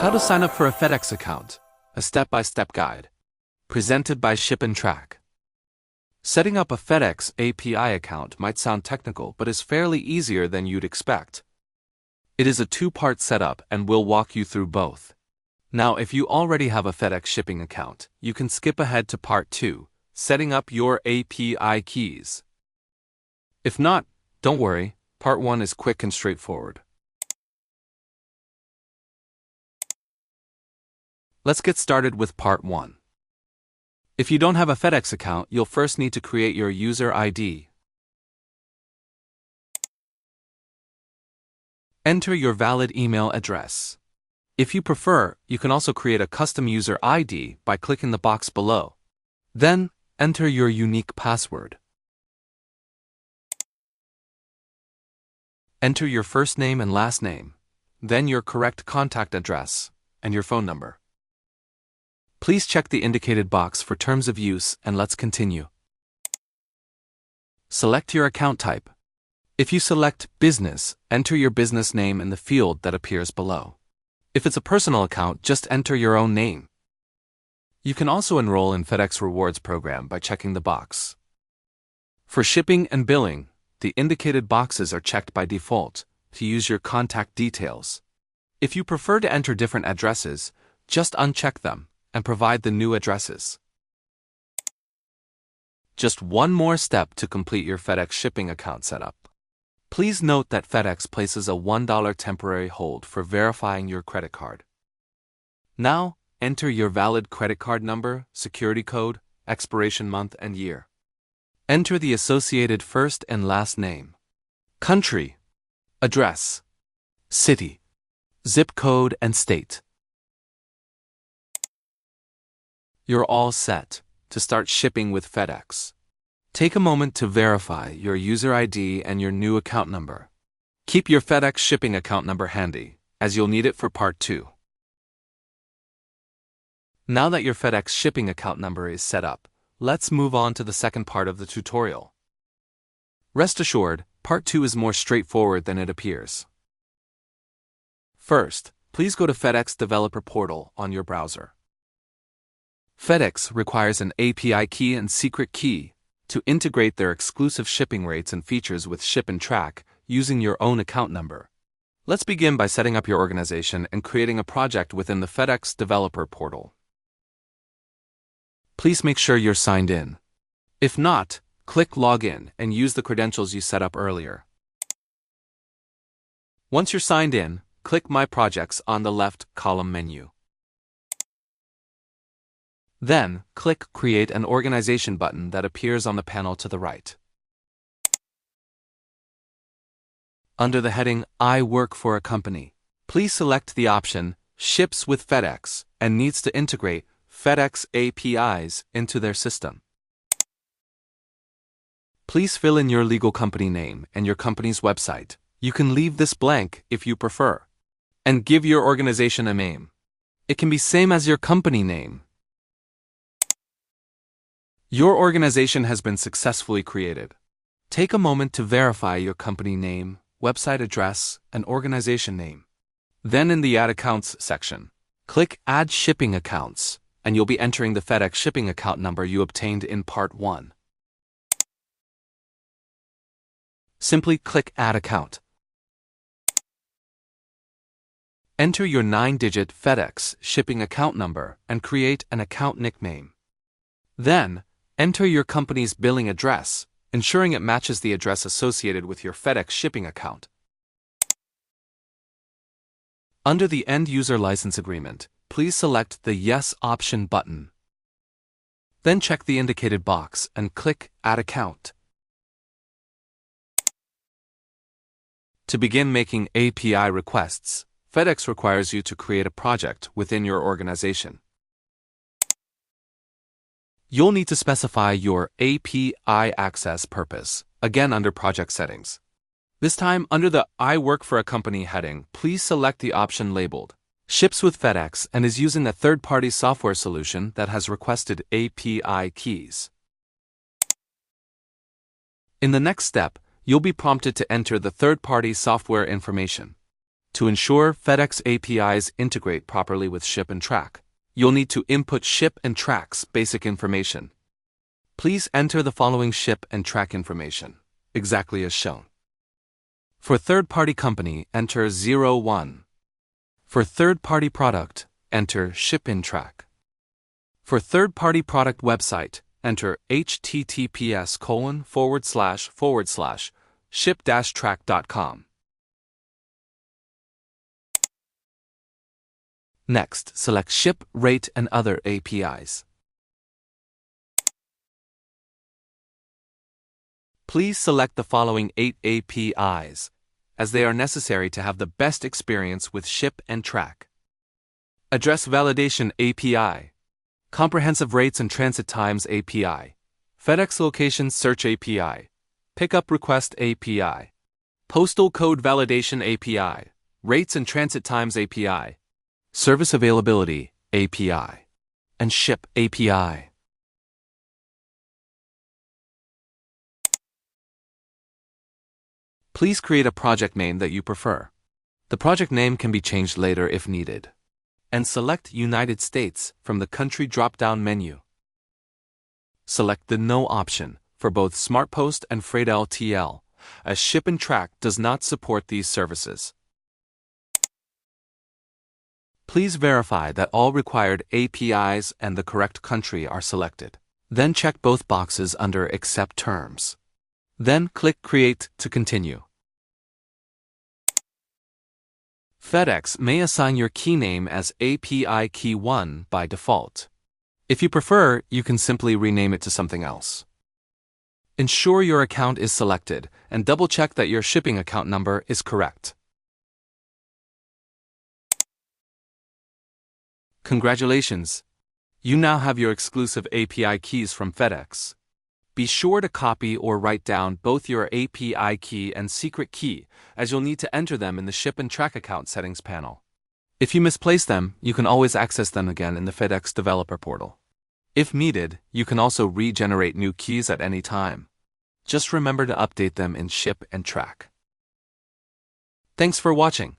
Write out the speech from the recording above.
How to sign up for a FedEx account, a step-by-step guide. Presented by Ship&Track. Setting up a FedEx API account might sound technical but is fairly easier than you'd expect. It is a two-part setup and we'll walk you through both. Now, if you already have a FedEx shipping account, you can skip ahead to part 2, setting up your API keys. If not, don't worry, part 1 is quick and straightforward. Let's get started with part 1. If you don't have a FedEx account, you'll first need to create your user ID. Enter your valid email address. If you prefer, you can also create a custom user ID by clicking the box below. Then, enter your unique password. Enter your first name and last name, then your correct contact address, and your phone number. Please check the indicated box for terms of use and let's continue. Select your account type. If you select Business, enter your business name in the field that appears below. If it's a personal account, just enter your own name. You can also enroll in FedEx Rewards program by checking the box. For shipping and billing, the indicated boxes are checked by default to use your contact details. If you prefer to enter different addresses, just uncheck them and provide the new addresses. Just one more step to complete your FedEx shipping account setup. Please note that FedEx places a $1 temporary hold for verifying your credit card. Now, enter your valid credit card number, security code, expiration month and year. Enter the associated first and last name, country, address, city, zip code and state. You're all set to start shipping with FedEx. Take a moment to verify your user ID and your new account number. Keep your FedEx shipping account number handy, as you'll need it for part 2. Now that your FedEx shipping account number is set up, let's move on to the second part of the tutorial. Rest assured, part 2 is more straightforward than it appears. First, please go to FedEx Developer Portal on your browser. FedEx requires an API key and secret key to integrate their exclusive shipping rates and features with Ship&Track using your own account number. Let's begin by setting up your organization and creating a project within the FedEx Developer Portal. Please make sure you're signed in. If not, click Login and use the credentials you set up earlier. Once you're signed in, click My Projects on the left column menu. Then, click Create an Organization button that appears on the panel to the right. Under the heading I Work for a Company, please select the option Ships with FedEx and needs to integrate FedEx APIs into their system. Please fill in your legal company name and your company's website. You can leave this blank if you prefer. And give your organization a name. It can be same as your company name. Your organization has been successfully created. Take a moment to verify your company name, website address, and organization name. Then in the Add Accounts section, click Add Shipping Accounts, and you'll be entering the FedEx shipping account number you obtained in Part 1. Simply click Add Account. Enter your 9-digit FedEx shipping account number and create an account nickname. Then, enter your company's billing address, ensuring it matches the address associated with your FedEx shipping account. Under the End User License Agreement, please select the Yes option button. Then check the indicated box and click Add Account. To begin making API requests, FedEx requires you to create a project within your organization. You'll need to specify your API access purpose, again under Project Settings. This time, under the I Work for a Company heading, please select the option labeled Ships with FedEx and is using a third-party software solution that has requested API keys. In the next step, you'll be prompted to enter the third-party software information. To ensure FedEx APIs integrate properly with Ship&Track, you'll need to input Ship&Track's basic information. Please enter the following Ship&Track information, exactly as shown. For third-party company, enter 01. For third-party product, enter Ship&Track. For third-party product website, enter https://ship-track.com. Next, select Ship, Rate, and Other APIs. Please select the following 8 APIs, as they are necessary to have the best experience with Ship&Track. Address Validation API, Comprehensive Rates and Transit Times API, FedEx Location Search API, Pickup Request API, Postal Code Validation API, Rates and Transit Times API, Service Availability API, and Ship API. Please create a project name that you prefer. The project name can be changed later if needed. And select United States from the Country drop-down menu. Select the No option for both SmartPost and FreightLTL, as Ship&Track does not support these services. Please verify that all required APIs and the correct country are selected. Then check both boxes under Accept Terms. Then click Create to continue. FedEx may assign your key name as API Key 1 by default. If you prefer, you can simply rename it to something else. Ensure your account is selected and double-check that your shipping account number is correct. Congratulations! You now have your exclusive API keys from FedEx. Be sure to copy or write down both your API key and secret key, as you'll need to enter them in the Ship&Track account settings panel. If you misplace them, you can always access them again in the FedEx Developer Portal. If needed, you can also regenerate new keys at any time. Just remember to update them in Ship&Track. Thanks for watching.